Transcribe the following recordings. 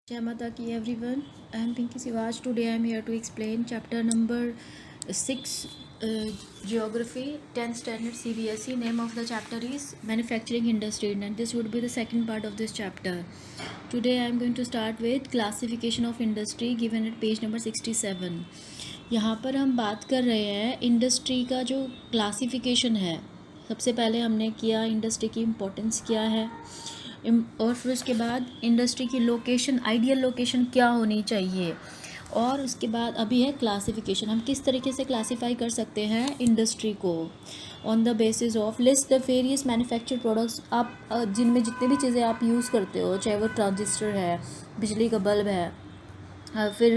Jai Mata ki everyone. I am Pinky Sivaj. Today I am here to explain chapter number 6, Geography, 10th standard CBSE. Name of the chapter is Manufacturing Industry, and this would be the second part of this chapter. Today I am going to start with Classification of Industry given at page number 67. यहाँ पर हम बात कर रहे हैं industry का जो classification है. सबसे पहले हमने किया इंडस्ट्री की इम्पोर्टेंस क्या है, और फिर उसके बाद इंडस्ट्री की लोकेशन, आइडियल लोकेशन क्या होनी चाहिए, और उसके बाद अभी है क्लासिफिकेशन. हम किस तरीके से क्लासिफाई कर सकते हैं इंडस्ट्री को on the basis of list the various manufactured products. आप जिनमें जितने भी चीज़ें आप यूज़ करते हो, चाहे वो ट्रांजिस्टर है, बिजली का बल्ब है, फिर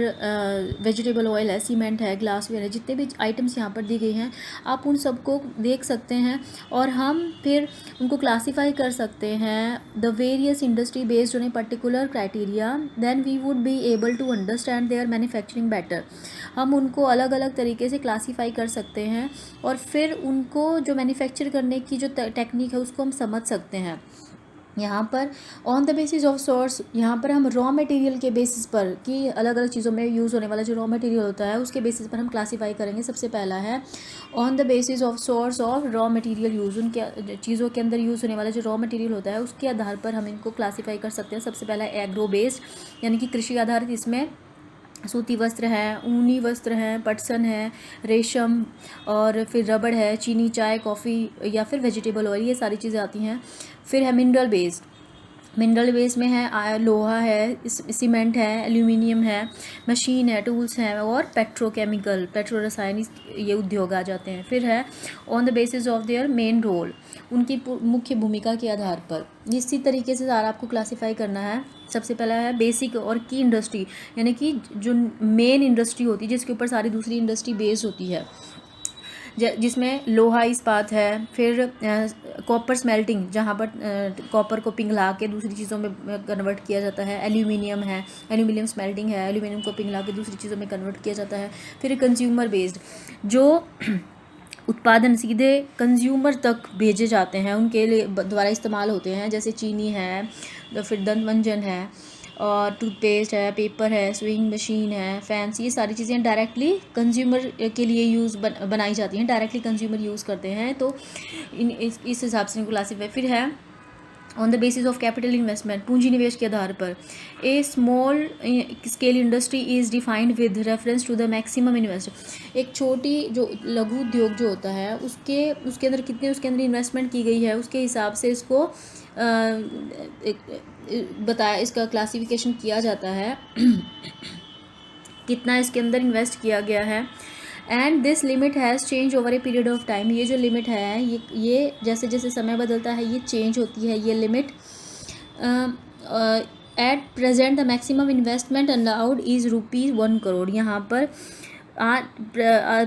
वेजिटेबल ऑयल है, सीमेंट है, ग्लासवेयर है, जितने भी आइटम्स यहाँ पर दी गई हैं आप उन सबको देख सकते हैं और हम फिर उनको क्लासीफाई कर सकते हैं the various industry based on a particular criteria. Then we would be able to understand their manufacturing better. हम उनको अलग अलग तरीके से क्लासीफाई कर सकते हैं और फिर उनको जो मैन्युफैक्चर करने की जो टेक्निक है उसको हम समझ सकते हैं. यहाँ पर on the basis of source, यहाँ पर हम रॉ मटेरियल के बेसिस पर कि अलग अलग चीज़ों में यूज़ होने वाला जो रॉ मटेरियल होता है उसके बेसिस पर हम क्लासीफाई करेंगे. सबसे पहला है on the basis of source of raw material use. उनके चीज़ों के अंदर यूज़ होने वाला जो रॉ मटेरियल होता है उसके आधार पर हम इनको क्लासीफाई कर सकते हैं. सबसे पहला एग्रो बेस्ड यानी कि कृषि आधारित. इसमें सूती वस्त्र हैं, ऊनी वस्त्र हैं, पटसन है, रेशम, और फिर रबड़ है, चीनी, चाय, कॉफ़ी या फिर वेजिटेबल ऑयल, ये सारी चीज़ें आती हैं. फिर है मिनरल बेस्ड. मिनरल बेस में है लोहा है, सीमेंट है, एल्यूमिनियम है, मशीन है, टूल्स हैं, और पेट्रोकेमिकल, पेट्रो रासायनिक ये उद्योग आ जाते हैं. फिर है on the basis of their main role, उनकी मुख्य भूमिका के आधार पर. इसी तरीके से सारा आपको क्लासीफाई करना है. सबसे पहला है बेसिक और की इंडस्ट्री, यानी कि जो मेन इंडस्ट्री होती है जिसके ऊपर सारी दूसरी इंडस्ट्री बेस्ड होती है, जिसमें लोहा इस्पात है. फिर कॉपर स्मेल्टिंग, जहाँ पर कॉपर को पिघला के दूसरी चीज़ों में कन्वर्ट किया जाता है. एल्यूमिनियम है, एल्यूमिनियम स्मेल्टिंग है, एल्यूमिनियम को पिघला के दूसरी चीज़ों में कन्वर्ट किया जाता है. फिर कंज्यूमर बेस्ड, जो उत्पादन सीधे कंज्यूमर तक भेजे जाते हैं, उनके लिए द्वारा इस्तेमाल होते हैं, जैसे चीनी है, फिर दंतमंजन है, और टूथपेस्ट है, पेपर है, स्विंग मशीन है, फैंस, ये सारी चीज़ें डायरेक्टली कंज्यूमर के लिए बनाई जाती हैं, डायरेक्टली कंज्यूमर यूज़ करते हैं. तो इस हिसाब से क्लासीफाई. फिर है on the basis of capital investment, पूंजी निवेश के आधार पर. A small scale industry is defined with reference to the maximum invest. एक छोटी जो लघु उद्योग जो होता है उसके अंदर कितने उसके अंदर इन्वेस्टमेंट की गई है उसके हिसाब से इसको बताया, इसका क्लासिफिकेशन किया जाता है कितना इसके अंदर इन्वेस्ट किया गया है. And this limit has change over a period of time. ये जो लिमिट है ये जैसे जैसे समय बदलता है ये चेंज होती है. ये limit at present the maximum investment allowed is ₹1 crore. यहाँ पर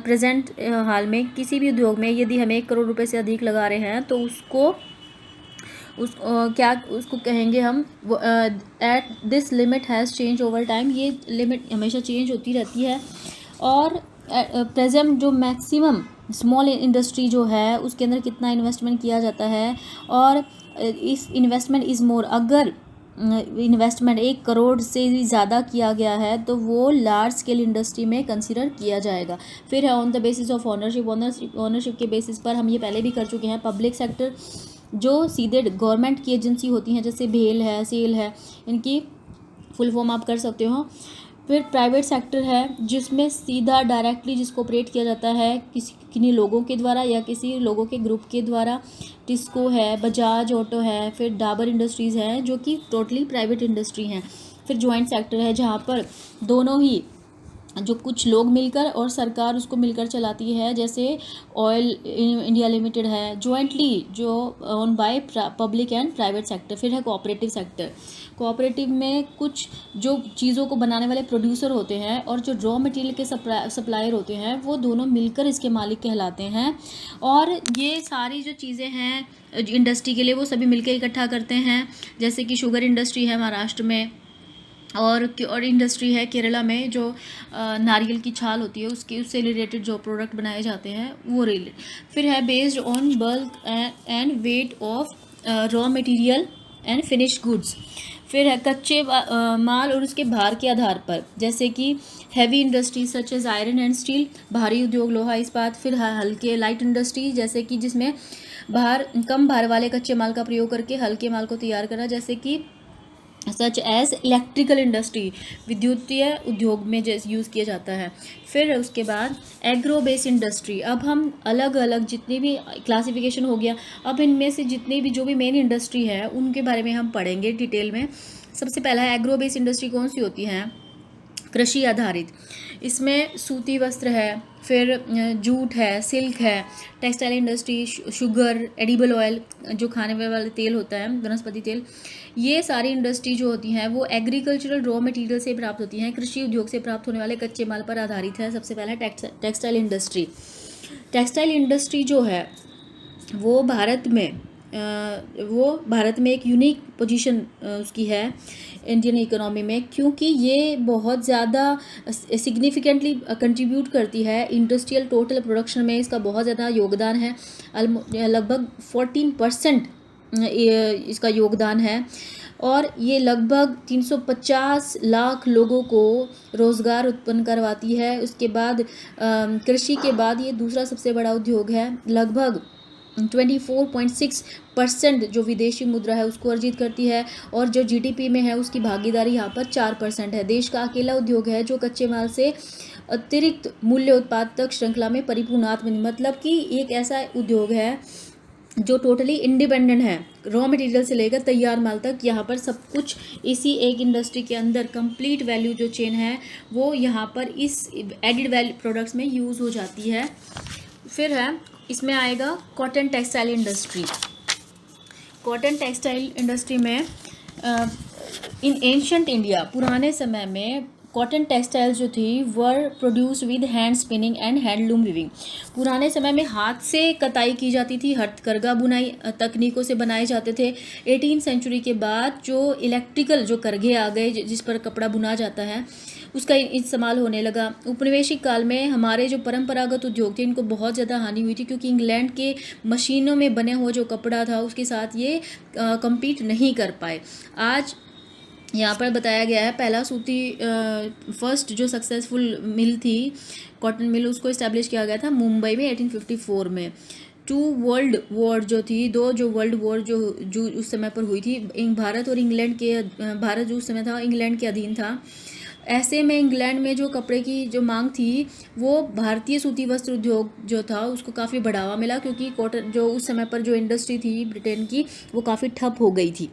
प्रेजेंट हाल में किसी भी उद्योग में यदि हमें 1 करोड़ रुपए से अधिक लगा रहे हैं तो उसको उसको कहेंगे हम at this limit has change over time. ये लिमिट हमेशा चेंज होती रहती है. और प्रेजेंट जो मैक्सिमम स्मॉल इंडस्ट्री जो है उसके अंदर कितना इन्वेस्टमेंट किया जाता है, और इस इन्वेस्टमेंट इज़ मोर, अगर इन्वेस्टमेंट 1 करोड़ से भी ज़्यादा किया गया है तो वो लार्ज स्केल इंडस्ट्री में कंसिडर किया जाएगा. फिर है on the basis of ownership के बेसिस पर, हम ये पहले भी कर चुके हैं. पब्लिक सेक्टर जो सीधे गवर्नमेंट की एजेंसी होती हैं, जैसे भेल है, सेल है, इनकी फुल फॉर्म आप कर सकते हो. फिर प्राइवेट सेक्टर है जिसमें सीधा डायरेक्टली जिसको ऑपरेट किया जाता है किन्हीं लोगों के द्वारा या किसी लोगों के ग्रुप के द्वारा. टिस्को है, बजाज ऑटो है, फिर डाबर इंडस्ट्रीज़ है जो कि टोटली प्राइवेट इंडस्ट्री हैं. फिर जॉइंट सेक्टर है जहाँ पर दोनों ही जो कुछ लोग मिलकर और सरकार उसको मिलकर चलाती है, जैसे ऑयल इंडिया लिमिटेड है, जॉइंटली जो own by public and private sector. फिर है कोऑपरेटिव सेक्टर. कोऑपरेटिव में कुछ जो चीज़ों को बनाने वाले प्रोड्यूसर होते हैं और जो रॉ मटेरियल के सप्लायर होते हैं वो दोनों मिलकर इसके मालिक कहलाते हैं. और ये सारी जो चीज़ें हैं इंडस्ट्री के लिए वो सभी मिलकर इकट्ठा करते हैं, जैसे कि शुगर इंडस्ट्री है महाराष्ट्र में, और इंडस्ट्री है केरला में जो नारियल की छाल होती है उससे रिलेटेड जो प्रोडक्ट बनाए जाते हैं वो रिलेटेड. फिर है based on bulk and weight of raw material and finish goods. फिर है कच्चे माल और उसके भार के आधार पर, जैसे कि heavy industry such as iron and steel, भारी उद्योग लोहा इस्पात। फिर हल्के लाइट इंडस्ट्री, जैसे कि जिसमें कम भार वाले कच्चे माल का प्रयोग करके हल्के माल को तैयार करा, जैसे कि सच एज इलेक्ट्रिकल इंडस्ट्री, विद्युतीय उद्योग में जैसे यूज़ किया जाता है। फिर उसके बाद एग्रो बेस्ड इंडस्ट्री। अब हम अलग अलग जितनी भी क्लासिफिकेशन हो गया, अब इनमें से जितनी भी जो भी मेन इंडस्ट्री है उनके बारे में हम पढ़ेंगे डिटेल में। सबसे पहला है एग्रो बेस्ड इंडस्ट्री। कौन सी होती हैं? कृषि आधारित। इसमें सूती वस्त्र है, फिर जूट है, सिल्क है, textile industry, sugar, edible oil जो खाने वाले तेल होता है, वनस्पति तेल, ये सारी इंडस्ट्री जो होती हैं वो एग्रीकल्चरल रॉ मटेरियल से प्राप्त होती हैं, कृषि उद्योग से प्राप्त होने वाले कच्चे माल पर आधारित है। सबसे पहला टेक्सटाइल इंडस्ट्री। टेक्सटाइल इंडस्ट्री जो है वो भारत में एक यूनिक पोजीशन उसकी है इंडियन इकोनॉमी में, क्योंकि ये बहुत ज़्यादा सिग्निफिकेंटली कंट्रीब्यूट करती है इंडस्ट्रियल टोटल प्रोडक्शन में। इसका बहुत ज़्यादा योगदान है, लगभग 14% इसका योगदान है, और ये लगभग 350 लाख लोगों को रोज़गार उत्पन्न करवाती है। उसके बाद कृषि के बाद ये दूसरा सबसे बड़ा उद्योग है। लगभग 24.6% जो विदेशी मुद्रा है उसको अर्जित करती है, और जो जीडीपी में है उसकी भागीदारी यहाँ पर 4% है। देश का अकेला उद्योग है जो कच्चे माल से अतिरिक्त मूल्य उत्पादक श्रृंखला में परिपूर्ण मतलब कि एक ऐसा उद्योग है जो टोटली इंडिपेंडेंट है, रॉ मटेरियल से लेकर तैयार माल तक। यहाँ पर सब कुछ इसी एक इंडस्ट्री के अंदर कंप्लीट वैल्यू जो चेन है वो यहाँ पर इस एडिड वैल्यू प्रोडक्ट्स में यूज़ हो जाती है। फिर है इसमें आएगा cotton textile industry. Cotton textile industry में इन एंशंट इंडिया, पुराने समय में कॉटन टेक्सटाइल जो थी वर produce with hand spinning and handloom weaving. पुराने समय में हाथ से कताई की जाती थी, हथकरघा बुनाई तकनीकों से बनाए जाते थे। 18वीं सेंचुरी के बाद जो इलेक्ट्रिकल जो करघे आ गए जिस पर कपड़ा बुना जाता है उसका इस्तेमाल होने लगा। उपनिवेशिक काल में हमारे जो परंपरागत उद्योग थे इनको बहुत ज़्यादा हानि हुई थी, क्योंकि इंग्लैंड के मशीनों में बने हुआ जो कपड़ा था उसके साथ ये कम्पीट नहीं कर पाए। आज यहाँ पर बताया गया है पहला सूती फर्स्ट जो सक्सेसफुल मिल थी, कॉटन मिल, उसको इस्टेब्लिश किया गया था मुंबई में 1854 में। जो वर्ल्ड वॉर जो उस समय पर हुई थी, भारत जो उस समय था इंग्लैंड के अधीन था। ऐसे में इंग्लैंड में जो कपड़े की जो मांग थी वो भारतीय सूती वस्त्र उद्योग जो था उसको काफ़ी बढ़ावा मिला, क्योंकि कॉटन जो उस समय पर जो इंडस्ट्री थी ब्रिटेन की वो काफ़ी ठप हो गई थी।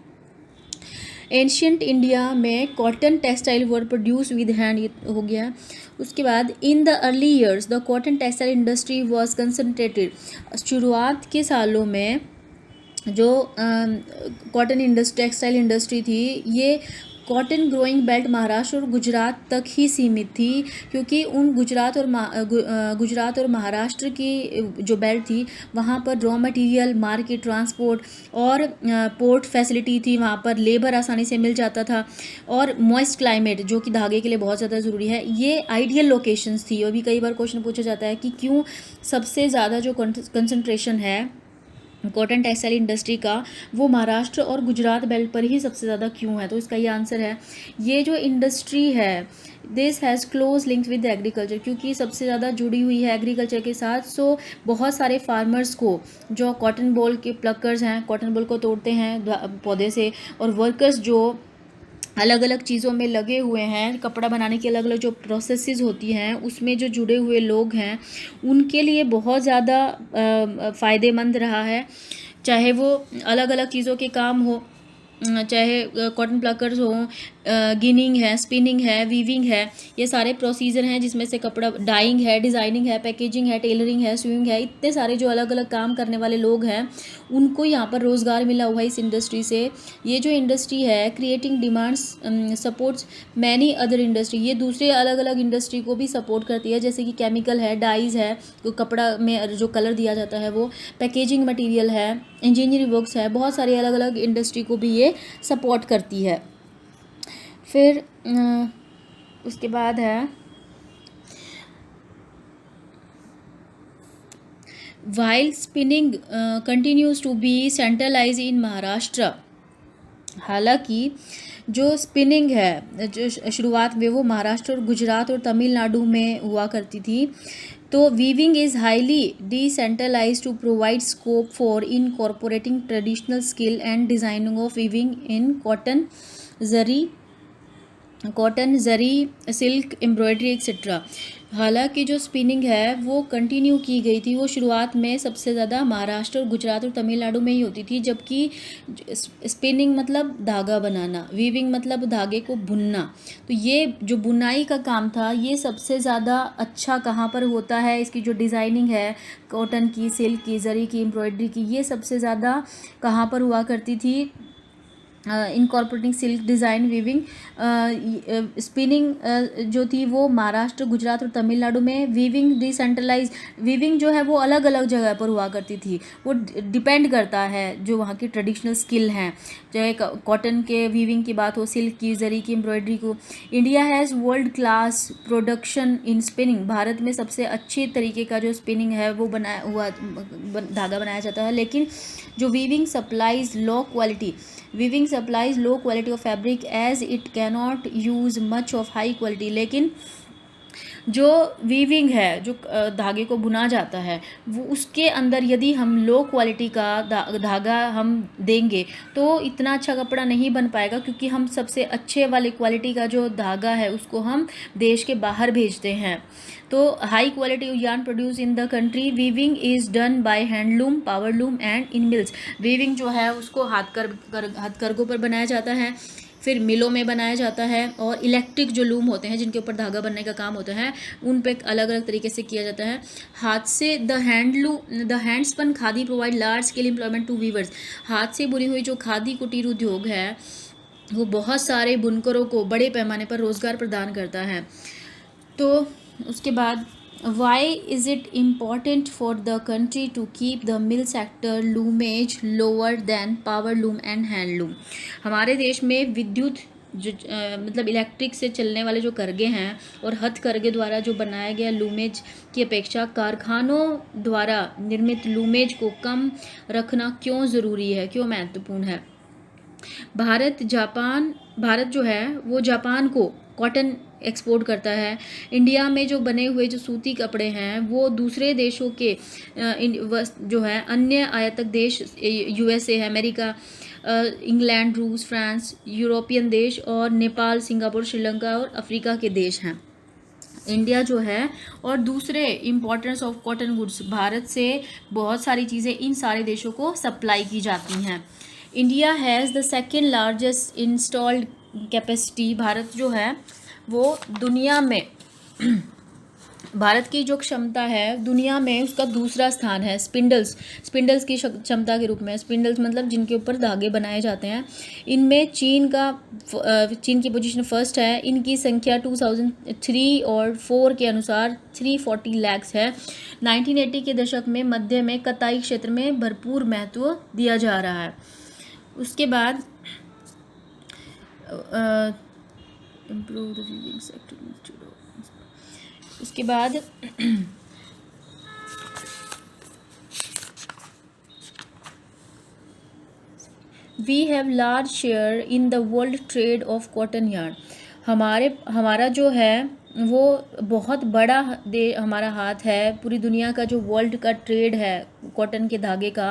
एंशियंट इंडिया में cotton textile were produce with hand हो गया। उसके बाद in the early years the cotton textile industry was concentrated. शुरुआत के सालों में जो कॉटन टेक्सटाइल इंडस्ट्री थी ये कॉटन ग्रोइंग बेल्ट महाराष्ट्र और गुजरात तक ही सीमित थी, क्योंकि उन गुजरात और महाराष्ट्र की जो बेल्ट थी वहाँ पर रॉ मटेरियल, मार्केट, ट्रांसपोर्ट और पोर्ट फैसिलिटी थी, वहाँ पर लेबर आसानी से मिल जाता था, और मॉइस्ट क्लाइमेट जो कि धागे के लिए बहुत ज़्यादा ज़रूरी है, ये आइडियल लोकेशंस थी। अभी कई बार क्वेश्चन पूछा जाता है कि क्यों सबसे ज़्यादा जो कंसंट्रेशन है कॉटन टेक्सटाइल इंडस्ट्री का वो महाराष्ट्र और गुजरात बेल्ट पर ही सबसे ज़्यादा क्यों है, तो इसका ये आंसर है ये जो इंडस्ट्री है this has close links with agriculture, क्योंकि सबसे ज़्यादा जुड़ी हुई है एग्रीकल्चर के साथ। सो बहुत सारे फार्मर्स को जो कॉटन बॉल के प्लकर्स हैं, कॉटन बॉल को तोड़ते हैं पौधे से, और वर्कर्स जो अलग अलग चीज़ों में लगे हुए हैं, कपड़ा बनाने की अलग अलग जो प्रोसेसेस होती हैं उसमें जो जुड़े हुए लोग हैं उनके लिए बहुत ज़्यादा फ़ायदेमंद रहा है। चाहे वो अलग अलग चीज़ों के काम हो, चाहे कॉटन प्लकर्स हों, गिनिंग है, स्पिनिंग है, वीविंग है, ये सारे प्रोसीजर हैं जिसमें से कपड़ा डाइंग है, डिज़ाइनिंग है, पैकेजिंग है, टेलरिंग है, स्विंग है, इतने सारे जो अलग अलग काम करने वाले लोग हैं उनको यहाँ पर रोज़गार मिला हुआ है इस इंडस्ट्री से। ये जो इंडस्ट्री है creating demands supports many other industry, ये दूसरे अलग अलग इंडस्ट्री को भी सपोर्ट करती है, जैसे कि केमिकल है, डाइज है, तो कपड़ा में जो कलर दिया जाता है वो, पैकेजिंग मटीरियल है, इंजीनियरिंग वर्क्स है, बहुत सारी अलग अलग इंडस्ट्री को भी ये सपोर्ट करती है। फिर उसके बाद है while spinning continues to be centralized in Maharashtra, हालांकि जो स्पिनिंग है जो शुरुआत में वो महाराष्ट्र और गुजरात और तमिलनाडु में हुआ करती थी। तो weaving is highly decentralised to provide scope for incorporating traditional skill and designing of weaving in cotton zari silk embroidery etcetera. हालांकि जो स्पिनिंग है वो कंटिन्यू की गई थी, वो शुरुआत में सबसे ज़्यादा महाराष्ट्र और गुजरात और तमिलनाडु में ही होती थी, जबकि स्पिनिंग मतलब धागा बनाना, वीविंग मतलब धागे को बुनना। तो ये जो बुनाई का काम था ये सबसे ज़्यादा अच्छा कहाँ पर होता है, इसकी जो डिज़ाइनिंग है कॉटन की, सिल्क की, जरी की, एम्ब्रॉयडरी की, ये सबसे ज़्यादा कहाँ पर हुआ करती थी, incorporating silk design weaving. Spinning जो थी वो महाराष्ट्र, गुजरात और तमिलनाडु में। वीविंग डिसेंट्रलाइज, वीविंग जो है वो अलग अलग जगह पर हुआ करती थी, वो डिपेंड करता है जो वहाँ की ट्रेडिशनल स्किल हैं, चाहे कॉटन के वीविंग की बात हो, सिल्क की, जरी की, एम्ब्रॉयडरी को। India has world class production in spinning, Bharat में सबसे अच्छे तरीके का जो स्पिनिंग है वो बनाया हुआ धागा बनाया जाता है। लेकिन जो weaving supplies low quality, weaving supplies low quality of fabric as it cannot use much of high quality. लेकिन जो वीविंग है, जो धागे को बुना जाता है, वो उसके अंदर यदि हम लो क्वालिटी का धागा हम देंगे तो इतना अच्छा कपड़ा नहीं बन पाएगा, क्योंकि हम सबसे अच्छे वाले क्वालिटी का जो धागा है उसको हम देश के बाहर भेजते हैं। तो high quality yarn produce in the country. Weaving is done by handloom, powerloom and in mills. Weaving जो है उसको हाथकरघों पर बनाया जाता है, फिर मिलों में बनाया जाता है, और इलेक्ट्रिक जो लूम होते हैं जिनके ऊपर धागा बनने का काम होता है उन पे अलग अलग तरीके से किया जाता है। हाथ से the handspun khadi provide large scale employment to weavers. हाथ से बुनी हुई जो खादी कुटीर उद्योग है वो बहुत सारे बुनकरों को बड़े पैमाने पर रोज़गार प्रदान करता है। तो उसके बाद why is it important for the country to keep the mill sector loomage lower than power loom and handloom. हमारे देश में विद्युत जो मतलब इलेक्ट्रिक से चलने वाले जो करगे हैं और हथकरघे द्वारा जो बनाया गया लूमेज की अपेक्षा कारखानों द्वारा निर्मित लूमेज को कम रखना क्यों ज़रूरी है, क्यों महत्वपूर्ण है। भारत जो है वो जापान को कॉटन एक्सपोर्ट करता है। इंडिया में जो बने हुए जो सूती कपड़े हैं वो दूसरे देशों के जो है अन्य आयातक देश, यूएसए है, अमेरिका, इंग्लैंड, रूस, फ्रांस, यूरोपियन देश और नेपाल, सिंगापुर, श्रीलंका और अफ्रीका के देश हैं। इंडिया जो है और दूसरे importance of cotton goods, Bharat से बहुत सारी चीज़ें इन सारे देशों को सप्लाई की जाती हैं। India has the second largest installed capacity. Bharat जो है वो दुनिया में भारत की जो क्षमता है दुनिया में उसका दूसरा स्थान है स्पिंडल्स की क्षमता के रूप में। स्पिंडल्स मतलब जिनके ऊपर धागे बनाए जाते हैं, इनमें चीन की पोजीशन फर्स्ट है। इनकी संख्या 2003 और 4 के अनुसार 340 लाख है। 1980 के दशक में मध्य में कताई क्षेत्र में भरपूर महत्व दिया जा रहा है। उसके बाद इम्प्रूव द वीविंग सेक्टर। उसके बाद we have large share in the world trade of cotton yarn. हमारा जो है वो बहुत बड़ा हमारा हाथ है पूरी दुनिया का जो वर्ल्ड का ट्रेड है कॉटन के धागे का,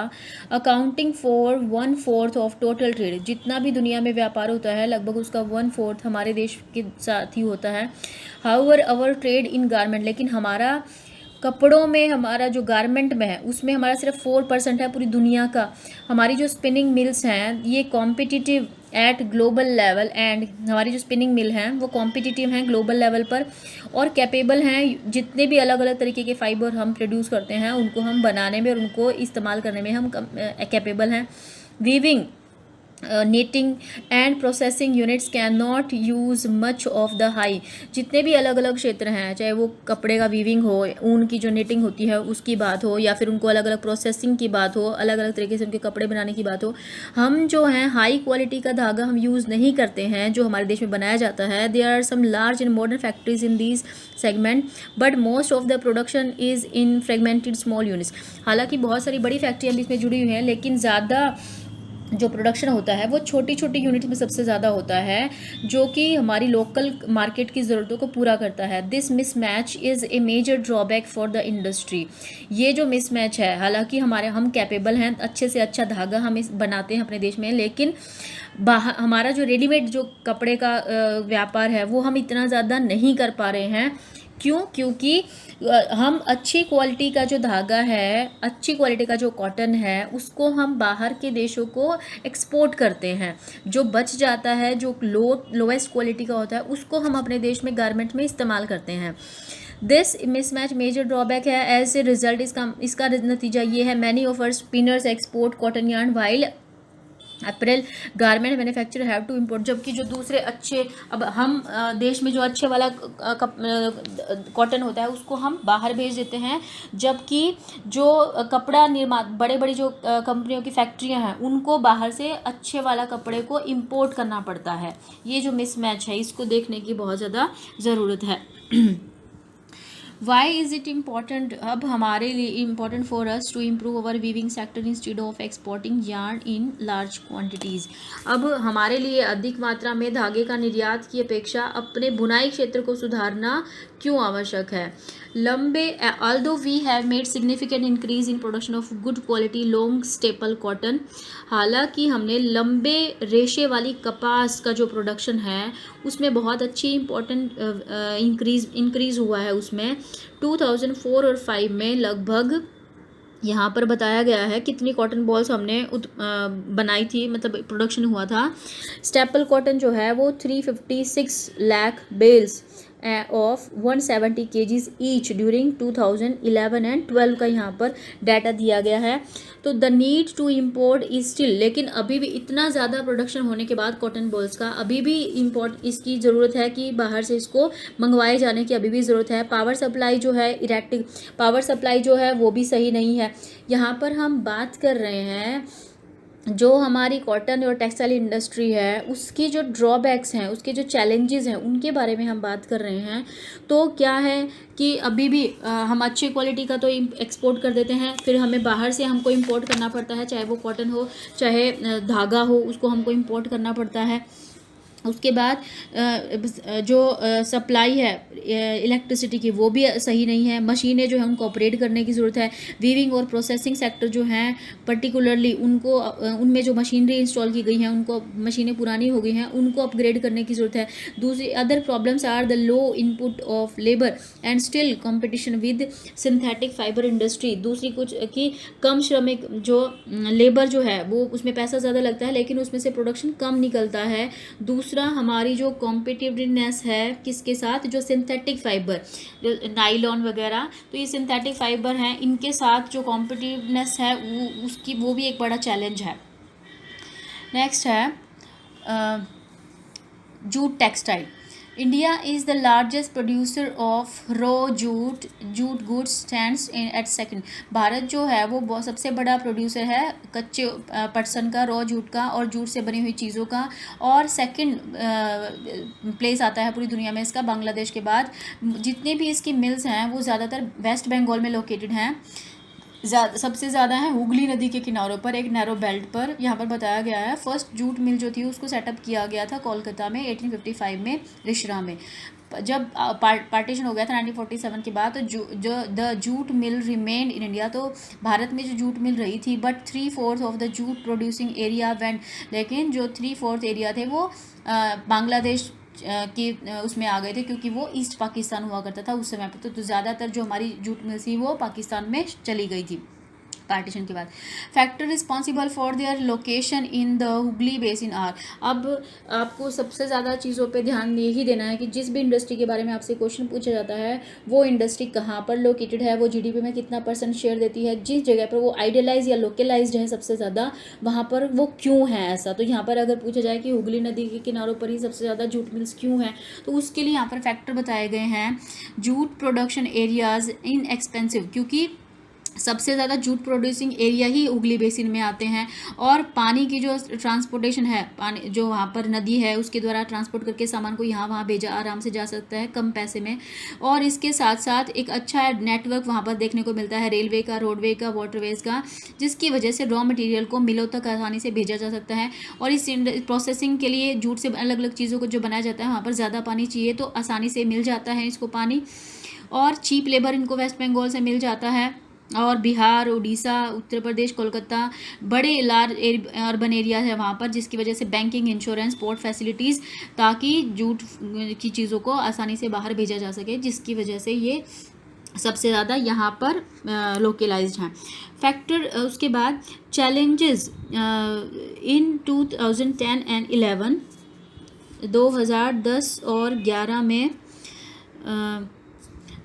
accounting for 1/4 of total trade. जितना भी दुनिया में व्यापार होता है लगभग उसका 1/4 हमारे देश के साथ ही होता है। However our trade in garment, लेकिन हमारा कपड़ों में, हमारा जो गारमेंट में है उसमें हमारा सिर्फ 4% है पूरी दुनिया का। हमारी जो स्पिनिंग मिल्स हैं ये competitive eight global level, and हमारी जो स्पिनिंग मिल हैं वो कॉम्पिटिटिव हैं ग्लोबल लेवल पर और कैपेबल हैं। जितने भी अलग अलग तरीके के फाइबर हम प्रोड्यूस करते हैं उनको हम बनाने में और उनको इस्तेमाल करने में हम कैपेबल हैं। Weaving, netting and processing units can not use much of the high. जितने भी अलग अलग क्षेत्र हैं, चाहे वो कपड़े का वीविंग हो, ऊन की जो नेटिंग होती है उसकी बात हो, या फिर उनको अलग अलग प्रोसेसिंग की बात हो, अलग अलग तरीके से उनके कपड़े बनाने की बात हो, हम जो हैं हाई क्वालिटी का धागा हम यूज़ नहीं करते हैं जो हमारे देश में बनाया जाता है। There are some large and modern factories in these segment but most of the production is in fragmented small units. हालांकि बहुत सारी बड़ी फैक्ट्रियाँ भी इसमें जुड़ी हुई हैं लेकिन ज़्यादा जो प्रोडक्शन होता है वो छोटी छोटी यूनिट में सबसे ज़्यादा होता है, जो कि हमारी लोकल मार्केट की ज़रूरतों को पूरा करता है। This mismatch is a major drawback for the industry. ये जो मिसमैच है, हालांकि हम कैपेबल हैं, अच्छे से अच्छा धागा हम इस बनाते हैं अपने देश में, लेकिन बाहर हमारा जो रेडीमेड जो कपड़े का व्यापार है वो हम इतना ज़्यादा नहीं कर पा रहे हैं। क्यों? क्योंकि हम अच्छी क्वालिटी का जो धागा है, अच्छी क्वालिटी का जो कॉटन है, उसको हम बाहर के देशों को एक्सपोर्ट करते हैं। जो बच जाता है, जो लोएस्ट क्वालिटी का होता है, उसको हम अपने देश में गारमेंट में इस्तेमाल करते हैं। दिस मिसमैच मेजर ड्रॉबैक है। एज ए रिजल्ट इसका नतीजा ये है, many of our spinners export cotton yarn while apparel garment manufacture have to import. जबकि जो दूसरे अच्छे, अब हम देश में जो अच्छे वाला कॉटन होता है उसको हम बाहर भेज देते हैं, जबकि जो कपड़ा निर्माण बड़े बड़ी जो कंपनियों की फैक्ट्रियां हैं उनको बाहर से अच्छे वाला कपड़े को इम्पोर्ट करना पड़ता है। ये जो मिसमैच है इसको देखने की बहुत ज़्यादा ज़रूरत है। Why is it important? अब हमारे लिए important for us to improve our weaving sector instead of exporting yarn in large quantities. अब हमारे लिए अधिक मात्रा में धागे का निर्यात की अपेक्षा अपने बुनाई क्षेत्र को सुधारना क्यों आवश्यक है? although we have made significant increase in production of good quality long staple cotton, हालांकि हमने लंबे रेशे वाली कपास का जो प्रोडक्शन है उसमें बहुत अच्छी इम्पोर्टेंट इंक्रीज हुआ है। उसमें 2004 और 5 में लगभग यहाँ पर बताया गया है कितनी कॉटन बॉल्स हमने बनाई थी, मतलब प्रोडक्शन हुआ था। स्टेपल कॉटन जो है वो 356 lakh bales of 170 kgs each during 2011 and 12 का यहाँ पर डाटा दिया गया है। तो the need to import is still, लेकिन अभी भी इतना ज़्यादा प्रोडक्शन होने के बाद कॉटन बॉल्स का अभी भी इसकी ज़रूरत है कि बाहर से इसको मंगवाए जाने की अभी भी ज़रूरत है। पावर सप्लाई जो है इरेक्टिव पावर सप्लाई जो है वो भी सही नहीं है। यहाँ पर हम बात कर रहे हैं जो हमारी कॉटन और टेक्सटाइल इंडस्ट्री है उसकी जो ड्रॉबैक्स हैं, उसके जो चैलेंजेस हैं, उनके बारे में हम बात कर रहे हैं। तो क्या है कि अभी भी हम अच्छी क्वालिटी का तो एक्सपोर्ट कर देते हैं, फिर हमें बाहर से हमको इंपोर्ट करना पड़ता है, चाहे वो कॉटन हो चाहे धागा हो, उसको हमको इंपोर्ट करना पड़ता है। उसके बाद जो सप्लाई है इलेक्ट्रिसिटी की वो भी सही नहीं है। मशीनें जो है उनको ऑपरेट करने की ज़रूरत है। वीविंग और प्रोसेसिंग सेक्टर जो हैं पर्टिकुलरली उनको उनमें जो मशीनरी इंस्टॉल की गई हैं उनको मशीनें पुरानी हो गई हैं, उनको अपग्रेड करने की ज़रूरत है। दूसरी other problems are the low input of labour and still competition with synthetic fibre industry. दूसरी कुछ कि कम श्रमिक जो लेबर जो है वो उसमें पैसा ज़्यादा लगता है लेकिन उसमें से प्रोडक्शन कम निकलता है। दूसरा हमारी जो कॉम्पिटिटिवनेस है किसके साथ, जो सिंथेटिक फाइबर नाइलॉन वगैरह, तो ये सिंथेटिक फाइबर हैं, इनके साथ जो कॉम्पिटिटिवनेस है वो भी एक बड़ा चैलेंज है। नेक्स्ट है jute textile. India is the largest producer of raw jute goods stands eight second. Bharat जो है वो सबसे बड़ा प्रोड्यूसर है कच्चे पटसन का, रॉ जूट का और जूट से बनी हुई चीज़ों का, और सेकंड प्लेस आता है पूरी दुनिया में इसका बांग्लादेश के बाद। जितने भी इसकी मिल्स हैं वो ज़्यादातर वेस्ट बंगाल में लोकेटेड हैं। सबसे ज़्यादा है हुगली नदी के किनारों पर एक नैरो बेल्ट पर। यहाँ पर बताया गया है फर्स्ट जूट मिल जो थी उसको सेटअप किया गया था कोलकाता में 1855 में रिश्रा में। जब पार्टीशन हो गया था 1947 के बाद, तो the jute mill remained in India. तो भारत में जो जूट मिल रही थी, but 3/4 of the jute producing area went, लेकिन जो 3/4 एरिया थे वो बांग्लादेश कि उसमें आ गए थे क्योंकि वो ईस्ट पाकिस्तान हुआ करता था उस समय पर। तो ज़्यादातर जो हमारी जूट मिल थी वो पाकिस्तान में चली गई थी पार्टीशन के बाद। Factor responsible for their location in the Hooghly basin are. अब आपको सबसे ज़्यादा चीज़ों पे ध्यान यही देना है कि जिस भी इंडस्ट्री के बारे में आपसे क्वेश्चन पूछा जाता है वो इंडस्ट्री कहाँ पर लोकेटेड है, वो जीडीपी में कितना % शेयर देती है, जिस जगह पर वो आइडियलाइज या लोकलाइज्ड है सबसे ज़्यादा वहाँ पर वो क्यों है ऐसा। तो यहाँ पर अगर पूछा जाए कि हुगली नदी के किनारों पर ही सबसे ज़्यादा जूट मिल्स क्यों हैं, तो उसके लिए यहाँ पर फैक्टर बताए गए हैं। जूट प्रोडक्शन एरियाज इनएक्सपेंसिव, क्योंकि सबसे ज़्यादा जूट प्रोड्यूसिंग एरिया ही हुगली बेसिन में आते हैं। और पानी की जो ट्रांसपोर्टेशन है, पानी जो वहाँ पर नदी है उसके द्वारा ट्रांसपोर्ट करके सामान को यहाँ वहाँ भेजा आराम से जा सकता है कम पैसे में। और इसके साथ साथ एक अच्छा नेटवर्क वहाँ पर देखने को मिलता है, रेलवे का, रोडवे का, वाटरवेज का, जिसकी वजह से रॉ मटेरियल को मिलों तक आसानी से भेजा जा सकता है। और इस प्रोसेसिंग के लिए जूट से अलग अलग चीज़ों को जो बनाया जाता है वहाँ पर ज़्यादा पानी चाहिए, तो आसानी से मिल जाता है इसको पानी। और चीप लेबर इनको वेस्ट बंगाल से मिल जाता है। और बिहार, उड़ीसा, उत्तर प्रदेश, कोलकाता बड़े लार्ज अर्बन एरिया है वहाँ पर, जिसकी वजह से बैंकिंग, इंश्योरेंस, पोर्ट फैसिलिटीज़, ताकि जूट की चीज़ों को आसानी से बाहर भेजा जा सके, जिसकी वजह से ये सबसे ज़्यादा यहाँ पर लोकलाइज्ड हैं। फैक्टर उसके बाद चैलेंजेस इन 2010 एंड 11, 2010 और 11 में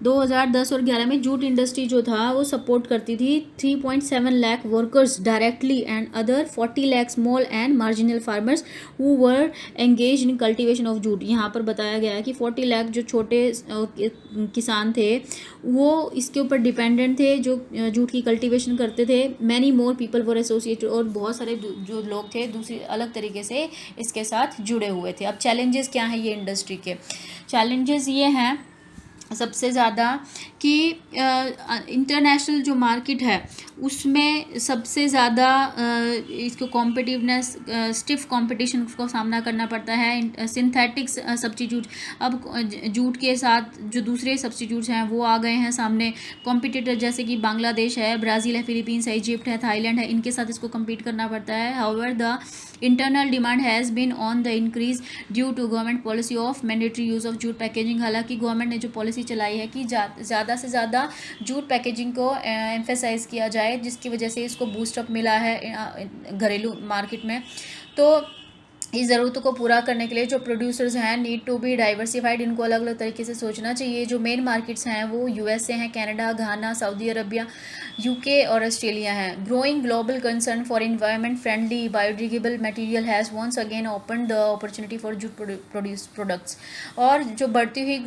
2010 और 11 में जूट इंडस्ट्री जो था वो सपोर्ट करती थी 3.7 lakh workers directly and other 40 lakh small and marginal farmers who were engage in cultivation of jute. यहाँ पर बताया गया है कि 40 लाख जो छोटे किसान थे वो इसके ऊपर डिपेंडेंट थे, जो जूट की कल्टीवेशन करते थे। Many more people were associated, और बहुत सारे जो लोग थे दूसरी अलग तरीके से इसके साथ जुड़े हुए थे। अब चैलेंजेस क्या हैं ये इंडस्ट्री के? चैलेंजेस ये हैं सबसे ज़्यादा कि इंटरनेशनल जो मार्केट है उसमें सबसे ज़्यादा इसको कॉम्पिटिटिवनेस, स्टिफ कंपटीशन को सामना करना पड़ता है। सिंथेटिक सब्स्टिट्यूट, अब जूट के साथ जो दूसरे सब्स्टिट्यूट्स हैं वो आ गए हैं सामने। कॉम्पिटिटर जैसे कि बांग्लादेश है, ब्राज़ील है, फिलीपींस है, इजिप्ट है, थाईलैंड है, इनके साथ इसको कम्पीट करना पड़ता है। However the internal demand has been on the increase due to government policy of mandatory use of jute packaging. हालांकि गवर्नमेंट ने जो पॉलिसी चलाई है कि ज़्यादा से ज़्यादा जूट पैकेजिंग को एम्फेसाइज किया जाए, जिसकी वजह से इसको बूस्टअप मिला है घरेलू मार्केट में। तो इस ज़रूरतों को पूरा करने के लिए जो प्रोड्यूसर्स हैं नीड टू बी डाइवर्सिफाइड, इनको अलग अलग तरीके से सोचना चाहिए। जो मेन मार्केट्स हैं वो यूएसए हैं, Canada, Ghana, Saudi Arabia, UK और ऑस्ट्रेलिया हैं। Growing global concern for environment friendly biodegradable material has once again open the opportunity for jute produce products. और जो बढ़ती हुई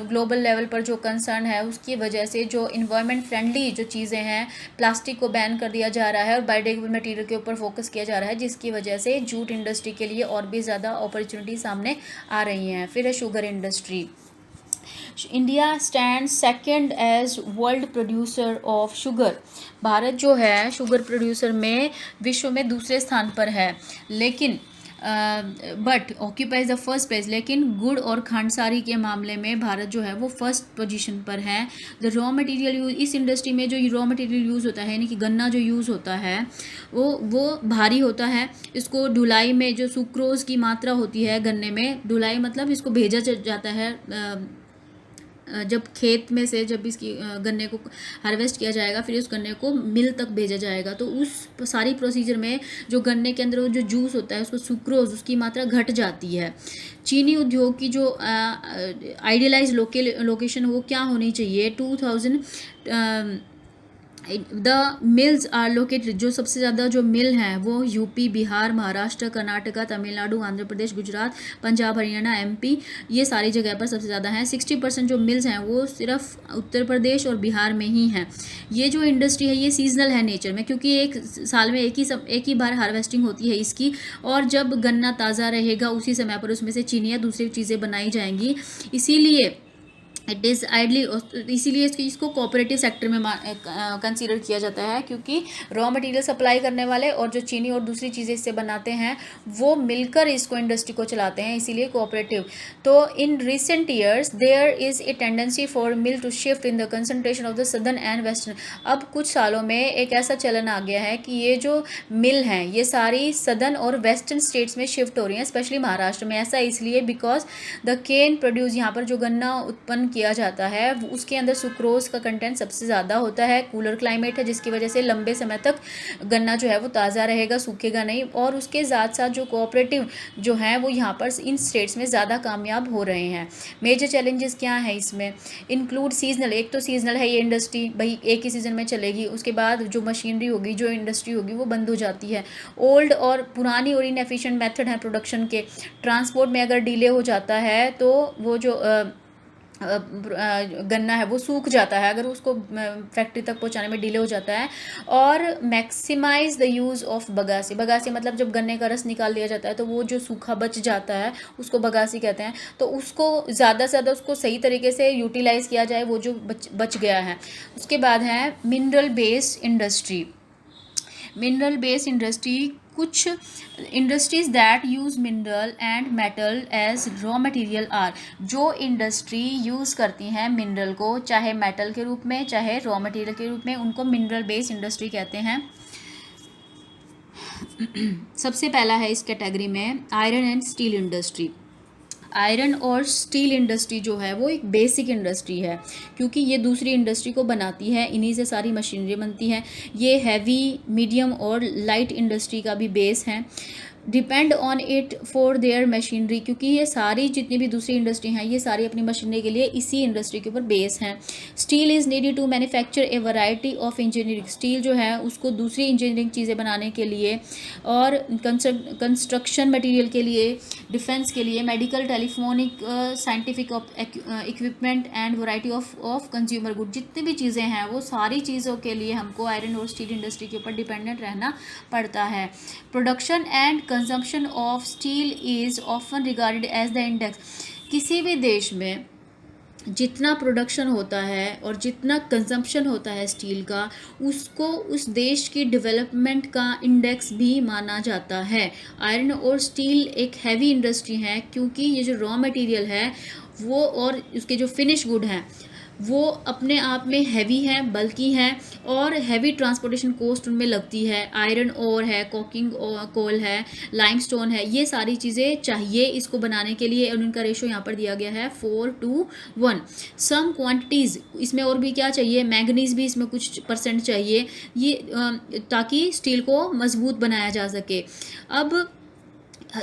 ग्लोबल लेवल पर जो कंसर्न है उसकी वजह से जो इन्वायरमेंट फ्रेंडली जो चीज़ें हैं, प्लास्टिक को बैन कर दिया जा रहा है और बायोडिग्रेडेबल मटेरियल के ऊपर फोकस किया जा रहा है, जिसकी वजह से जूट इंडस्ट्री के लिए और भी ज़्यादा अपॉर्चुनिटी सामने आ रही हैं। फिर है sugar industry. India stand second as world producer of sugar. Bharat जो है शुगर प्रोड्यूसर में विश्व में दूसरे स्थान पर है, लेकिन but occupies the first place. लेकिन गुड़ और खांडसारी के मामले में भारत जो है वो फर्स्ट पोजीशन पर है। द रॉ मटेरियल यूज, इस इंडस्ट्री में जो रॉ मटेरियल यूज़ होता है यानी कि गन्ना जो यूज़ होता है वो भारी होता है। इसको ढुलाई में जो सुक्रोज की मात्रा होती है गन्ने में, ढुलाई मतलब इसको भेजा जाता है जब खेत में से जब इसकी गन्ने को हार्वेस्ट किया जाएगा फिर उस गन्ने को मिल तक भेजा जाएगा, तो उस सारी प्रोसीजर में जो गन्ने के अंदर जो जूस होता है उसको सुक्रोज उसकी मात्रा घट जाती है। चीनी उद्योग की जो आइडियलाइज लोकेशन वो क्या होनी चाहिए? 2000 द मिल्स आर लोकेटेड, जो सबसे ज़्यादा जो मिल हैं वो यूपी, बिहार, महाराष्ट्र, कर्नाटका, तमिलनाडु, आंध्र प्रदेश, गुजरात, पंजाब, हरियाणा, एमपी, ये सारी जगह पर सबसे ज़्यादा हैं। 60% जो मिल्स हैं वो सिर्फ उत्तर प्रदेश और बिहार में ही हैं। ये जो इंडस्ट्री है ये सीजनल है नेचर में, क्योंकि एक साल में एक ही बार हार्वेस्टिंग होती है इसकी, और जब गन्ना ताज़ा रहेगा उसी समय पर उसमें से चीनी या दूसरी चीज़ें बनाई जाएंगी। इसीलिए इट इज़ आइडली, इसीलिए इसको कोऑपरेटिव सेक्टर में कंसीडर किया जाता है, क्योंकि रॉ मटेरियल सप्लाई करने वाले और जो चीनी और दूसरी चीज़ें इससे बनाते हैं वो मिलकर इसको इंडस्ट्री को चलाते हैं, इसीलिए कोऑपरेटिव। तो in recent years there is a tendency for mill to shift in the concentration of the southern and western. अब कुछ सालों में एक ऐसा चलन आ गया है कि ये जो मिल हैं ये सारी सदर्न और वेस्टर्न स्टेट्स में शिफ्ट हो रही हैं, स्पेशली महाराष्ट्र में। ऐसा इसलिए बिकॉज द केन प्रोड्यूस, यहाँ पर जो गन्ना उत्पन्न किया जाता है उसके अंदर सुक्रोज का कंटेंट सबसे ज़्यादा होता है। कूलर क्लाइमेट है जिसकी वजह से लंबे समय तक गन्ना जो है वो ताज़ा रहेगा, सूखेगा नहीं। और उसके साथ साथ जो कोऑपरेटिव जो हैं वो यहाँ पर इन स्टेट्स में ज़्यादा कामयाब हो रहे हैं। मेजर चैलेंजेस क्या हैं इसमें? इंक्लूड सीजनल, एक तो सीजनल है ये इंडस्ट्री, भाई एक ही सीज़न में चलेगी, उसके बाद जो मशीनरी होगी, जो इंडस्ट्री होगी वो बंद हो जाती है। ओल्ड और पुरानी और इनएफिशिएंट मेथड हैं प्रोडक्शन के। ट्रांसपोर्ट में अगर डिले हो जाता है तो वो जो गन्ना है वो सूख जाता है अगर उसको फैक्ट्री तक पहुंचाने में डिले हो जाता है। और मैक्सिमाइज द यूज़ ऑफ बगासी, बगासी मतलब जब गन्ने का रस निकाल दिया जाता है तो वो जो सूखा बच जाता है उसको बगासी कहते हैं। तो उसको ज़्यादा से ज़्यादा उसको सही तरीके से यूटिलाइज़ किया जाए वो जो बच गया है। उसके बाद है mineral based industry. Mineral based industry कुछ industries that use mineral and metal as raw material are, जो इंडस्ट्री यूज़ करती हैं मिनरल को चाहे मेटल के रूप में चाहे रॉ मटेरियल के रूप में, उनको मिनरल बेस्ड इंडस्ट्री कहते हैं। सबसे पहला है इस कैटेगरी में iron and steel industry. Iron और स्टील इंडस्ट्री जो है वो एक बेसिक इंडस्ट्री है क्योंकि ये दूसरी इंडस्ट्री को बनाती है, इन्हीं से सारी मशीनरी बनती है। ये हैवी, मीडियम और लाइट इंडस्ट्री का भी बेस है। Depend on it for their machinery, क्योंकि ये सारी जितनी भी दूसरी इंडस्ट्री हैं ये सारी अपनी मशीनरी के लिए इसी इंडस्ट्री के ऊपर बेस हैं। Steel is needed to manufacture a variety of engineering, steel जो है उसको दूसरी इंजीनियरिंग चीज़ें बनाने के लिए और कंस्ट्रक्शन मटेरियल के लिए, डिफेंस के लिए, medical, telephonic, scientific equipment and variety of consumer good, जितनी भी चीज़ें हैं वो सारी चीज़ों के लिए हमको आयरन और स्टील इंडस्ट्री के ऊपर डिपेंडेंट रहना पड़ता है। Production and consumption of steel is often regarded as the index, किसी भी देश में जितना प्रोडक्शन होता है और जितना कंजम्पशन होता है स्टील का, उसको उस देश की डेवलपमेंट का इंडेक्स भी माना जाता है। आयरन और स्टील एक हैवी इंडस्ट्री है क्योंकि ये जो रॉ मटेरियल है वो और उसके जो फिनिश गुड हैं वो अपने आप में हैवी है, बल्कि है और हैवी ट्रांसपोर्टेशन कॉस्ट उनमें लगती है। आयरन ओर है, कोकिंग कोल है, लाइमस्टोन है, ये सारी चीज़ें चाहिए इसको बनाने के लिए और उनका रेशो यहाँ पर दिया गया है 4:1। सम क्वांटिटीज़ इसमें और भी क्या चाहिए, मैंगनीज भी इसमें कुछ % चाहिए ये ताकि स्टील को मजबूत बनाया जा सके। अब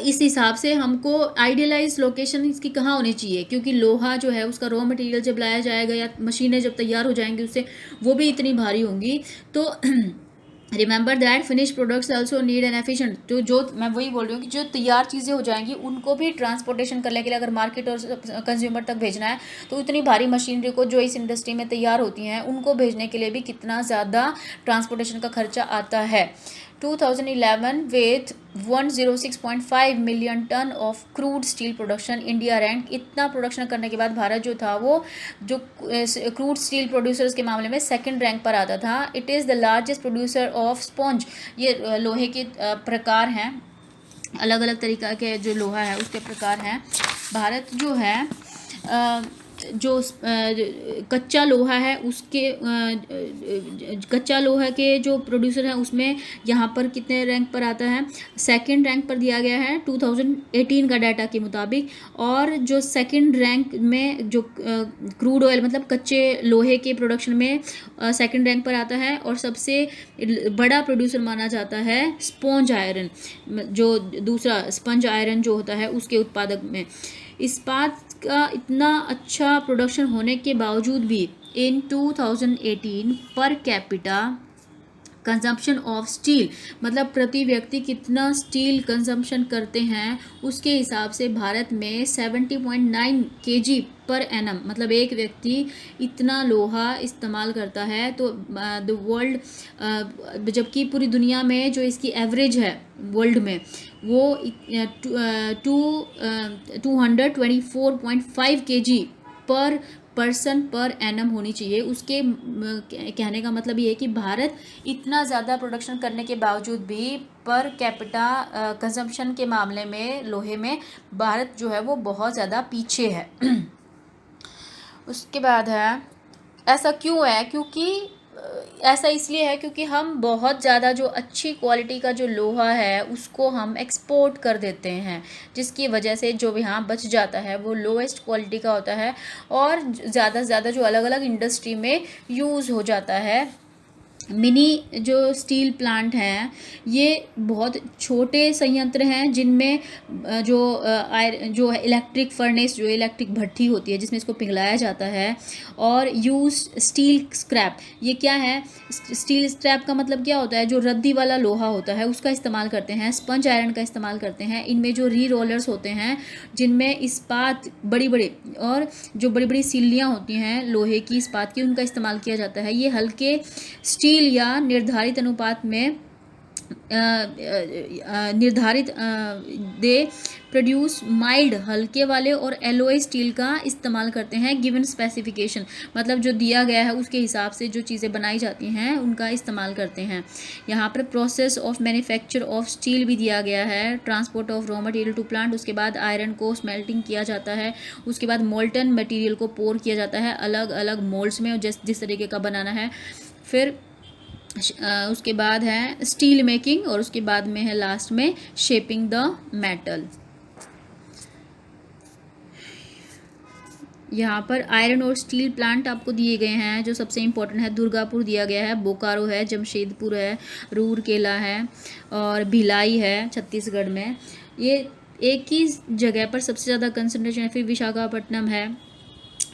इस हिसाब से हमको आइडियलाइज लोकेशन इसकी कहाँ होनी चाहिए, क्योंकि लोहा जो है उसका रॉ मटेरियल जब लाया जाएगा या मशीनें जब तैयार हो जाएंगी उससे वो भी इतनी भारी होंगी। तो remember that finish products also need an efficient, तो जो मैं वही बोल रही हूँ कि जो तैयार चीज़ें हो जाएंगी उनको भी ट्रांसपोर्टेशन करने के लिए अगर मार्केट और कंज्यूमर तक भेजना है तो इतनी भारी मशीनरी को जो इस इंडस्ट्री में तैयार होती हैं उनको भेजने के लिए भी कितना ज़्यादा ट्रांसपोर्टेशन का खर्चा आता है। 2011 with 106.5 million ton of crude steel production, India rank, इतना प्रोडक्शन करने के बाद भारत जो था वो जो क्रूड स्टील प्रोड्यूसर्स के मामले में सेकंड रैंक पर आता था। It is the largest producer of sponge, ये लोहे के प्रकार हैं, अलग अलग तरीक़ा के जो लोहा है उसके प्रकार हैं। भारत जो है जो कच्चा लोहा है उसके कच्चा लोहा के जो प्रोड्यूसर हैं उसमें यहाँ पर कितने रैंक पर आता है, सेकंड रैंक पर दिया गया है 2018 का डाटा के मुताबिक। और जो सेकंड रैंक में जो क्रूड ऑयल मतलब कच्चे लोहे के प्रोडक्शन में सेकंड रैंक पर आता है और सबसे बड़ा प्रोड्यूसर माना जाता है स्पॉन्ज आयरन, जो दूसरा स्पंज आयरन जो होता है उसके उत्पादक में। इस्पात का इतना अच्छा प्रोडक्शन होने के बावजूद भी इन 2018 per capita consumption of steel, मतलब प्रति व्यक्ति कितना स्टील कंजम्पशन करते हैं उसके हिसाब से भारत में 70.9 kg पर एनम, मतलब एक व्यक्ति इतना लोहा इस्तेमाल करता है। तो द वर्ल्ड, जबकि पूरी दुनिया में जो इसकी एवरेज है वर्ल्ड में वो 224.5 kg पर पर्सन पर एनम होनी चाहिए। उसके कहने का मतलब ये है कि भारत इतना ज़्यादा प्रोडक्शन करने के बावजूद भी पर कैपिटा कंजम्पशन के मामले में लोहे में भारत जो है वो बहुत ज़्यादा पीछे है। उसके बाद है ऐसा क्यों है, क्योंकि ऐसा इसलिए है क्योंकि हम बहुत ज़्यादा जो अच्छी क्वालिटी का जो लोहा है उसको हम एक्सपोर्ट कर देते हैं, जिसकी वजह से जो यहाँ बच जाता है वो लोएस्ट क्वालिटी का होता है और ज़्यादा से ज़्यादा जो अलग अलग इंडस्ट्री में यूज़ हो जाता है। मिनी जो स्टील प्लांट हैं ये बहुत छोटे संयंत्र हैं जिनमें जो इलेक्ट्रिक फर्नेस, जो इलेक्ट्रिक भट्ठी होती है जिसमें इसको पिघलाया जाता है, और यूज स्टील स्क्रैप। ये क्या है? स्टील स्क्रैप का मतलब क्या होता है? जो रद्दी वाला लोहा होता है उसका इस्तेमाल करते हैं। स्पंज आयरन का इस्तेमाल करते हैं। इनमें जो री रोलर्स होते हैं जिनमें इस्पात बड़ी बड़ी और जो बड़ी बड़ी सिल्लियाँ होती हैं लोहे की, इस्पात की, उनका इस्तेमाल किया जाता है। ये हल्के स्टील या निर्धारित अनुपात में दे प्रोड्यूस माइल्ड, हल्के वाले और एलोय स्टील का इस्तेमाल करते हैं। गिवन स्पेसिफिकेशन मतलब जो दिया गया है उसके हिसाब से जो चीज़ें बनाई जाती हैं उनका इस्तेमाल करते हैं। यहाँ पर process of manufacture of steel भी दिया गया है। Transport of raw material to plant, उसके बाद आयरन को स्मेल्टिंग किया जाता है, उसके बाद मोल्टन मटेरियल को पोर किया जाता है अलग अलग मोल्ड्स में जिस तरीके का बनाना है। फिर उसके बाद है स्टील मेकिंग और उसके बाद में है लास्ट में शेपिंग द मेटल। यहाँ पर आयरन और स्टील प्लांट आपको दिए गए हैं। जो सबसे इम्पोर्टेंट है दुर्गापुर दिया गया है, बोकारो है, जमशेदपुर है, रूरकेला है और भिलाई है छत्तीसगढ़ में। ये एक ही जगह पर सबसे ज़्यादा कंसंट्रेशन है। फिर विशाखापट्टनम है,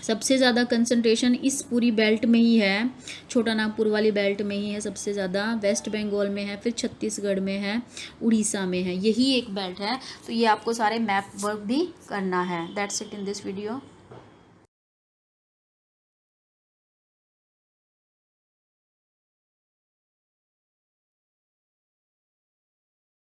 सबसे ज़्यादा कंसंट्रेशन इस पूरी बेल्ट में ही है, छोटा नागपुर वाली बेल्ट में ही है सबसे ज़्यादा। वेस्ट बंगाल में है, फिर छत्तीसगढ़ में है, उड़ीसा में है। यही एक बेल्ट है। तो ये आपको सारे मैप वर्क भी करना है। That's it in this video.